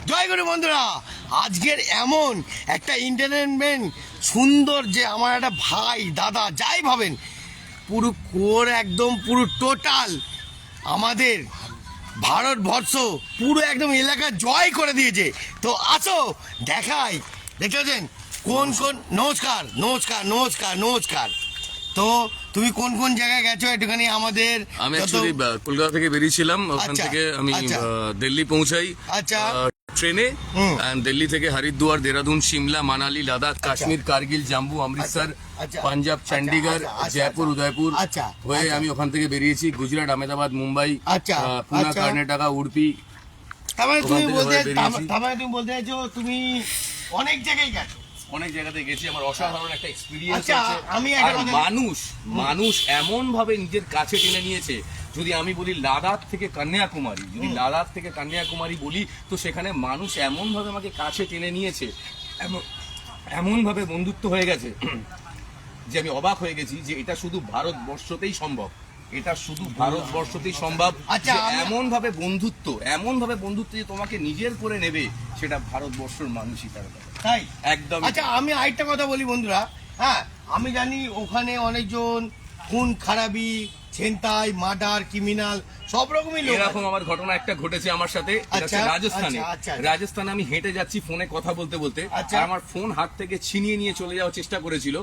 জয় গুরু বন্ধুরা, আজকের এমন একটা এন্টারটেনমেন্ট সুন্দর যে আমার একটা ভাই দাদা যাই ভাবেন পুরো কোর একদম পুরো টোটাল আমাদের ভারতবর্ষ পুরো একদম এলাকা জয় করে দিয়েছে। তো আসো দেখাই, দেখেছেন কোন কোন নমস্কার নমস্কার নমস্কার নমস্কার। তো তুমি কোন কোন জায়গায় গেছো একটুখানি আমাদের। আমি অ্যাকচুয়ালি কলকাতা থেকে বেরিয়েছিলাম, ওখান থেকে আমি দিল্লি পৌঁছাই ট্রেনে। দিল্লি থেকে হরিদ্বার, দেরাদুন, সিমলা, মানালি, লাদাখ, কাশ্মীর, কার্গিল, জাম্বু, অমৃতসর, পাঞ্জাব, চণ্ডীগড়, জয়পুর, উদয়পুর হয়ে আমি ওখান থেকে বেরিয়েছি গুজরাট, আহমেদাবাদ, মুম্বাই, পুনা, কর্ণাটকা, উডুপি। তুমি বলতে চাইছো তুমি অনেক জায়গায় গেছো? অনেক জায়গাতে গেছি, আমার অসাধারণ একটা এক্সপিরিয়েন্স আছে। আমি মানুষ এমন ভাবে নিজের কাছে টেনে নিয়েছে। যদি আমি বলি লাদাখ থেকে কন্যাকুমারী, যদি লাদাখ থেকে কন্যাকুমারী বলি, তো সেখানে মানুষ এমন ভাবে আমাকে কাছে টেনে নিয়েছে, এমন ভাবে বন্ধুত্ব হয়ে গেছে যে আমি অবাক হয়ে গেছি যে এটা শুধু ভারতবর্ষতেই সম্ভব। এটা শুধু ভারতবর্ষতেই সম্ভব। এমন ভাবে বন্ধুত্ব যে তোমাকে নিজের করে নেবে, সেটা ভারতবর্ষের মানুষই তার তাই একদম। আচ্ছা, আমি আরেকটা কথা বলি বন্ধুরা। হ্যাঁ, আমি জানি ওখানে অনেকজন খুন খারাপি, ছিনতাই, মার্ডার, ক্রিমিনাল সব রকমই লোক। এরকম আমার ঘটনা একটা ঘটেছে আমার সাথে রাজস্থানে। আমি হেঁটে যাচ্ছি ফোনে কথা বলতে বলতে, আমার ফোন হাত থেকে ছিনিয়ে নিয়ে চলে যাওয়ার চেষ্টা করেছিল।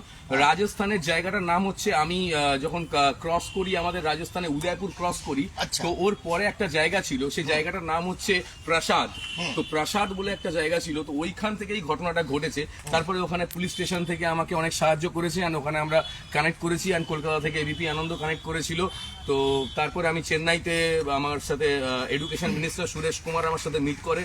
রাজস্থানের জায়গাটার নাম হচ্ছে, আমি যখন ক্রস করি আমাদের রাজস্থানে উদয়পুর ক্রস করি, তো ওর পরে একটা জায়গা ছিল, সেই জায়গাটার নাম হচ্ছে প্রাসাদ। তো প্রাসাদ বলে একটা জায়গা ছিল, তো ওইখান থেকেই ঘটনাটা ঘটেছে। তারপরে ওখানে পুলিশ স্টেশন থেকে আমাকে অনেক সাহায্য করেছে, আর ওখানে আমরা কানেক্ট করেছি, আর কলকাতা থেকে এবিপি আনন্দ কানেক্ট করেছিল। তো তারপরে আমি চেন্নাইতে, আমার সাথে এডুকেশন মিনিস্টার সুরেশ কুমার আমার সাথে মিট করে।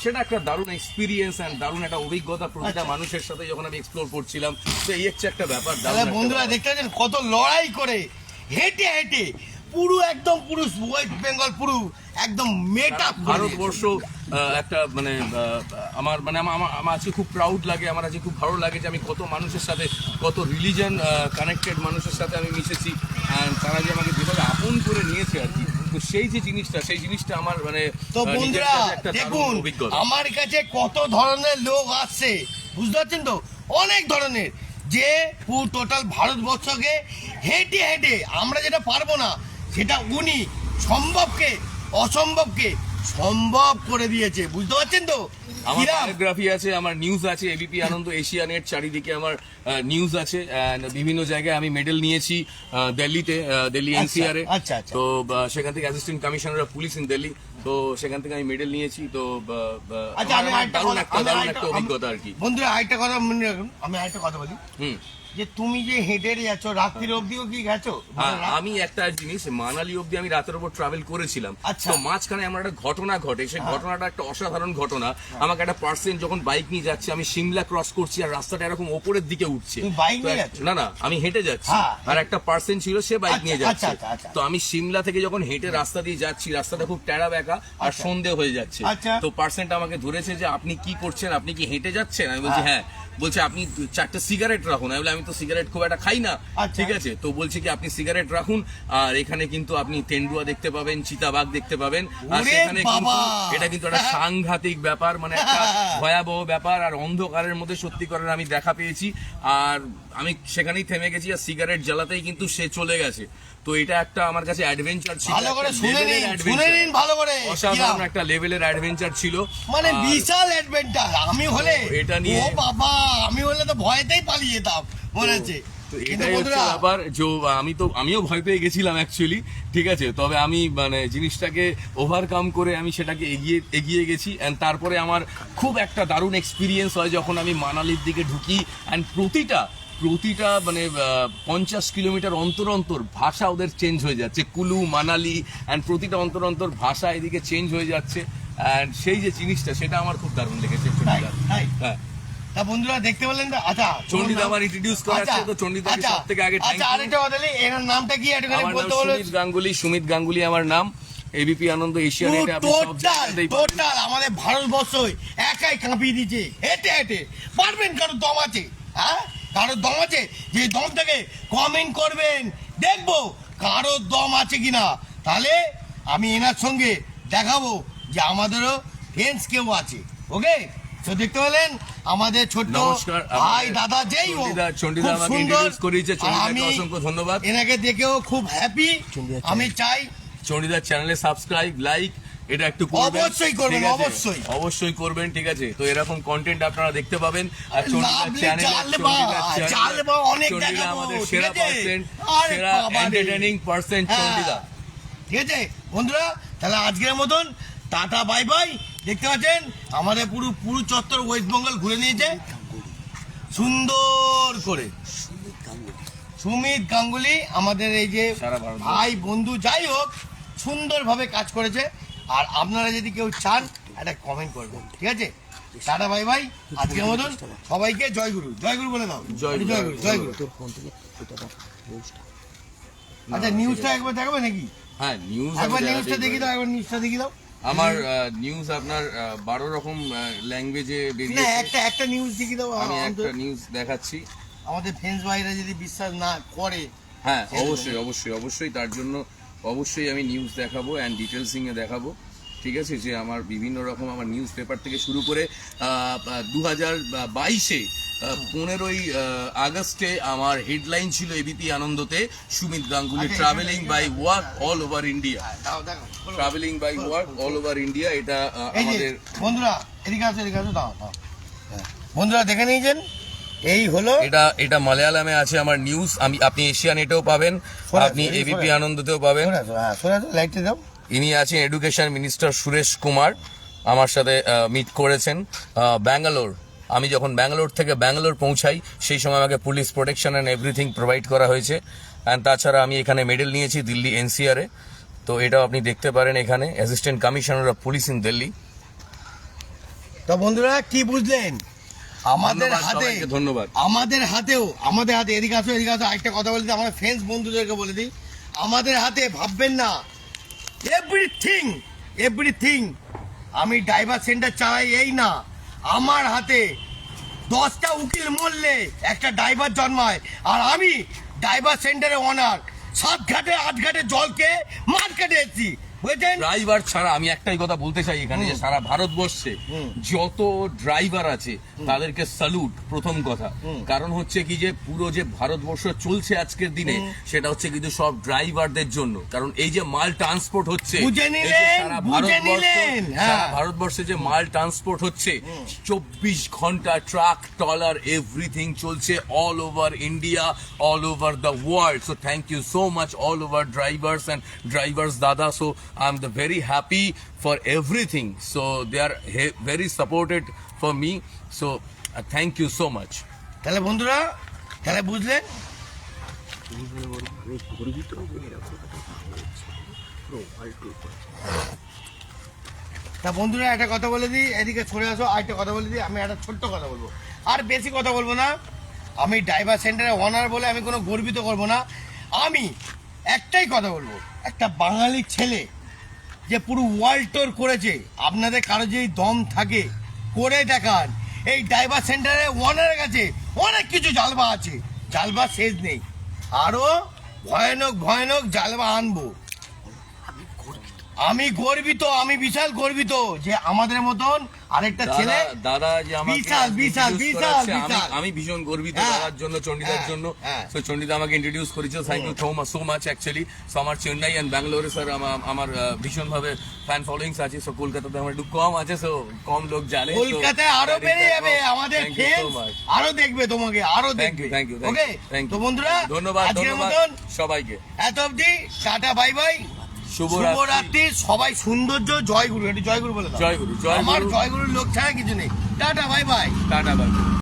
সেটা একটা দারুণ এক্সপিরিয়েন্স এন্ড দারুণ একটা অভিজ্ঞতা প্রতিটা মানুষের সাথে যখন আমি এক্সপ্লোর করছিলাম। তো এই হচ্ছে একটা ব্যাপার। বন্ধুরা দেখতে পাচ্ছেন কত লড়াই করে হেঁটে হেঁটে পুরো একদম পুরো ওয়েস্ট বেঙ্গল পুরো একদম মেটা ভারতবর্ষ একটা আমার আজকে খুব প্রাউড লাগে, আমার আজকে খুব ভালো লাগে যে আমি কত মানুষের সাথে, কত রিলিজন কানেক্টেড মানুষের সাথে আমি মিশেছি, তারা যে আমাকে যেভাবে আপন করে নিয়েছে আর কি। তো সেই জিনিসটা আমার তো বন্ধুরা দেখুন আমার কাছে কত ধরনের লোক আসছে, বুঝতে পারছেন তো, অনেক ধরনের, যে পুরো টোটাল ভারতবর্ষকে হেঁটে হেঁটে আমরা যেটা পারবো না সেটা উনি সম্ভবকে অসম্ভবকে সম্ভব করে দিয়েছে, বুঝতে পারছেন তো। আমার বায়োগ্রাফি আছে, আমার নিউজ আছে, এবিপি আনন্দ, এশিয়া নেট, চারিদিকে আমার নিউজ আছে। বিভিন্ন জায়গায় আমি মেডেল নিয়েছি, দিল্লি এনসিআর এ। তো সেখান থেকে assistant commissioner of police in Delhi, তো সেখান থেকে আমি মেডেল নিয়েছি। তো দারুণ একটা অভিজ্ঞতা আর কি। বন্ধুরা আরেকটা কথা মনে রাখুন, আমি আরেকটা কথা বলি, যে তুমি যে হেঁটে যাচ্ছ রাত্রির অবধিও কি গেছো? আমি একটা জিনিস, মানালি অবধি আমি রাতের উপর ট্রাভেল করেছিলাম। তো মাঝখানে আমার একটা ঘটনা ঘটে, সেই ঘটনাটা একটা অসাধারণ ঘটনা। আমাকে একটা পার্সন যখন বাইক নিয়ে যাচ্ছে, আমি সিমলা ক্রস করছি আর রাস্তাটা এরকম ওপরের দিকে উঠছে। না, আমি হেঁটে যাচ্ছি, আর একটা পার্সন ছিল সে বাইক নিয়ে যাচ্ছে। তো আমি সিমলা থেকে যখন হেঁটে রাস্তা দিয়ে যাচ্ছি, রাস্তাটা খুব টেরা বেঁকা আর সন্ধে হয়ে যাচ্ছে। তো পার্সনটা আমাকে ধরেছে যে আপনি কি করছেন, আপনি কি হেঁটে যাচ্ছেন? আমি বলছি হ্যাঁ। বলছে আপনি 4টা সিগারেট রাখুন। আমি তো সিগারেট খুব একটা খাই না, ঠিক আছে। তো বলছে কি আপনি সিগারেট রাখুন, আর এখানে কিন্তু আপনি তেন্ডুয়া দেখতে পাবেন, চিতাবাঘ দেখতে পাবেন, আর সেখানে কিন্তু এটা কিন্তু একটা সাংঘাতিক ব্যাপার, একটা ভয়াবহ ব্যাপার। আর অন্ধকারের মধ্যে সত্যিকারের আমি দেখা পেয়েছি, আর আমি সেখানেই থেমে গেছি, আর সিগারেট জ্বালাতেই কিন্তু সে চলে গেছে। তো এটা একটা আমার কাছে অ্যাডভেঞ্চার ছিল, অসাধারণ একটা লেভেলের অ্যাডভেঞ্চার ছিল, বিশাল অ্যাডভেঞ্চার। আমি হলে এটা নিয়ে আমি হলে তো ভয়তেই পালিয়ে যেতাম মনে হচ্ছে। এটাই হচ্ছে ব্যাপার, আমিও ভয় পেয়ে গেছিলাম অ্যাকচুয়ালি, ঠিক আছে। তবে আমি জিনিসটাকে ওভারকাম করে আমি সেটাকে এগিয়ে গেছি। অ্যান্ড তারপরে আমার খুব একটা দারুণ এক্সপিরিয়েন্স হয় যখন আমি মানালির দিকে ঢুকি। অ্যান্ড প্রতিটা 50 কিলোমিটার অন্তর অন্তর ভাষা ওদের চেঞ্জ হয়ে যাচ্ছে, কুলু, মানালি, অ্যান্ড প্রতিটা অন্তর অন্তর ভাষা এদিকে চেঞ্জ হয়ে যাচ্ছে। অ্যান্ড সেই যে জিনিসটা, সেটা আমার খুব দারুণ লেগেছে। হ্যাঁ, তা বন্ধুরা দেখতে পেলেন। আচ্ছা, চণ্ডীদা আমার ইন্ট্রোডিউস করাচ্ছে, তো চণ্ডীদাকে সবথেকে আগে থ্যাঙ্ক ইউ। আরেকটা কথা বলি, এর নামটা কি একটুখানি বলতে বলো। সুমিত গাঙ্গুলি আমার নাম, এবিপি আনন্দ, এশিয়া নেট। টোটাল আমাদের ভারতবর্ষ একাই কাঁপিয়ে দিচ্ছে হেঁটে হেঁটে। পারবেন? কারো দম আছে? হ্যাঁ, কারো দম আছে? যে দম থেকে কমেন্ট করবেন, দেখবো কারো দম আছে কিনা। তাহলে আমি এনার সঙ্গে দেখাবো যে আমাদেরও ফ্রেন্ডস কেউ আছে। ওকে, তো দেখতে পেলেন আমাদের ছোট্ট নমস্কার, ভাই দাদা যেই হোক, চণ্ডীদা খুব আমাকে সুন্দর। ইন্ট্রোডিউস করিয়েছে, আর চণ্ডীদাকে আমি অসংখ্য ধন্যবাদ। এনাকে দেখেও খুব হ্যাপি। আমি চাই চণ্ডীদার চ্যানেলে সাবস্ক্রাইব, লাইক এটা একটু করবেন, অবশ্যই করবেন, ঠিক আছে? অবশ্যই। অবশ্যই করবেন, ঠিক আছে? তো এরকম কন্টেন্ট আপনারা দেখতে পাবেন। আর চণ্ডীদার লাভলি চ্যানেলে জালবা অনেক চণ্ডীদা দেখাবো, আমাদের ঠিক সেরা আছে? পার্সেন্ট, আরে সেরা বাবা রে। এন্টারটেইনিং পার্সন হ্যাঁ। চণ্ডীদা। ঠিক আছে বন্ধুরা, তাহলে আজকের মতন টাটা বাই বাই। দেখতে পাচ্ছেন আমাদের পুরো পুরো চত্বর ওয়েস্ট বেঙ্গল ঘুরে নিয়েছে সুন্দর করে। সুমিত গাঙ্গুলি আমাদের এই যে সারা ভারত ভাই বন্ধু যাই হোক সুন্দরভাবে কাজ করেছে। আর আপনারা যদি কেউ চান একটা কমেন্ট করবেন, ঠিক আছে? Tata bye bye. আজকের মতন সবাইকে জয়গুরু, জয়গুরু বলে দাও। জয়গুরু। জয়গুরু, জয়গুরু। আচ্ছা নিউজটা একবার দেখাবে নাকি? হ্যাঁ, নিউজ একবার নিউজটা দেখি দাও, একবার নিউজটা দেখি দাও। আমার নিউজ আপনার 12 রকম ল্যাঙ্গুয়েজে না বেরিয়েছে। একটা নিউজ দেখি দাও। আমি একটা নিউজ দেখাচ্ছি। আমাদের ফ্রেন্ডস ভাইরা যদি বিশ্বাস না করে, হ্যাঁ, অবশ্যই অবশ্যই অবশ্যই, তার জন্য অবশ্যই আমি নিউজ দেখাবো অ্যান্ড ডিটেলসিং এ দেখাবো, ঠিক আছে? যে আমার বিভিন্ন রকম আমার নিউজ পেপার থেকে শুরু করে 2022-এ 15ই আগস্টে আমার হেডলাইন ছিল এবিপি আনন্দতে, Sumit Ganguly travelling by work all over India. দাও দেখো। Travelling by work all over India, এটা এই যে আমাদের বন্ধুরা এদিকে আসো, এদিকে আসো, দাও দাও। বন্ধুরা দেখে নিয়েছেন, এই হলো এটা মালয়ালামে আছে আমার নিউজ। আপনি এশিয়া নেটেও পাবেন, সরে আপনি আসো, এবিপি সরে। আনন্দতেও পাবেন। সরে আসো, হ্যাঁ সরে আসো, লাইটটা দাও। ইনি আছেন এডুকেশন মিনিস্টার সুরেশ কুমার, আমার সাথে মিট করেছেন ব্যাঙ্গালোর। আমি যখন ব্যাঙ্গালোর থেকে ব্যাঙ্গালোর পৌঁছাই সেই সময় আমাকে police protection and everything provide করা হয়েছে। অ্যান্ড তাছাড়া আমি এখানে মেডেল নিয়েছি দিল্লি এনসিআরে। তো এটাও আপনি দেখতে পারেন এখানে, assistant commissioner of police in Delhi. তো বন্ধুরা কি বুঝলেন, আমাদের ধন্যবাদ হাতে, সবাইকে, ধন্যবাদ। আমাদের হাতেও, আমাদের হাতে এদিকে আসো, এদিকে আসো, আরেকটা কথা বলে দিই, আমার ফ্রেন্ডস বন্ধুদেরকে বলে দিই, আমাদের হাতে ভাববেন না এভরিথিং এভরিথিং। আমি ড্রাইভার সেন্টার চালাই এই না, আমার হাতে 10টা উকিল মরলে একটা ড্রাইভার জন্মায়। আর আমি ড্রাইভার সেন্টারে ওনার 7 ঘাটে 8 ঘাটে জলকে মার্কেটে এসেছি, বুঝলেন? ড্রাইভার ছাড়া আমি একটাই কথা বলতে চাই এখানে, যে সারা ভারতবর্ষে যত ড্রাইভার আছে তাদেরকে স্যালুট, প্রথম কথা। কারণ হচ্ছে কি যে পুরো যে ভারতবর্ষ চলছে আজকের দিনে, সেটা হচ্ছে কিন্তু সব ড্রাইভারদের জন্য। কারণ এই যে মাল ট্রান্সপোর্ট হচ্ছে, বুঝে এই যে নিলেন, সারা বুঝে নিলেন, হ্যাঁ। সারা ভারতবর্ষে যে মাল ট্রান্সপোর্ট হচ্ছে, 24 ঘন্টা ট্রাক ট্রলার এভরিথিং চলছে all over India, all over the world. So thank you so much all over drivers and drivers দাদা। So I'm very happy for everything. So they are very supported for me. So thank you so much. তাহলে বন্ধুরা, তাহলে বুঝলেন, তা বন্ধুরা একটা কথা বলে দিই, এদিকে সরে আসো, আরেকটা কথা বলে দিই। আমি একটা ছোট্ট কথা বলবো, আর বেশি কথা বলবো না। আমি ড্রাইভার সেন্টারে ওনার বলে আমি কোনো গর্বিত করবো না। আমি একটাই কথা বলবো, একটা বাঙালি ছেলে যে পুরো ওয়ার্ল্ড ট্যুর করেছে, আপনাদের কারো যদি দম থাকে করে দেখান। এই ড্রাইভার সেন্টারে ওনারের কাছে অনেক কিছু জালবা আছে, জালবা শেষ নেই, আরো ভয়ানক ভয়ানক জালবা আনবো। আমি গর্বিত, আমি বিশাল গর্বিত যে আমাদের মতন আরেকটা ছেলে। দাদা যে আমাকে বিশাল বিশাল introduce বিশাল করাচ্ছে, বিশাল। আমি ভীষণ গর্বিত হ্যাঁ, দাদার জন্য, চণ্ডীদার হ্যাঁ, জন্য। হ্যাঁ। সো চণ্ডীদা আমাকে ইন্ট্রোডিউস করেছে, thank you so much actually. So আমার চেন্নাই অ্যান্ড ব্যাঙ্গালোরে স্যার আমার ভীষণ ভাবে ফ্যান ফলোয়িংস আছে। সো কলকাতাতে আমার একটু কম আছে, সো কম লোক জানে। কলকাতায় আরো বেড়ে যাবে, আমাদের ফ্রেন্ডস আরো দেখবে তোমাকে, আরো থ্যাংক দেখবে। ইউ, থ্যাংক ইউ, ওকে, তো বন্ধুরা ধন্যবাদ, আজকের ধন্যবাদ মতন সবাইকে। এত অবধি, টাটা বাই বাই, শুভরাত্রি। শুভরাত্রি। সবাই সৌন্দর্য, জয়গুরু, এটা জয়গুরু বলে দাও। জয়গুরু, জয়গুরু। আমার জয়গুরুর লোক ছাড়া কিছু নেই। Tata bye bye. Tata bye.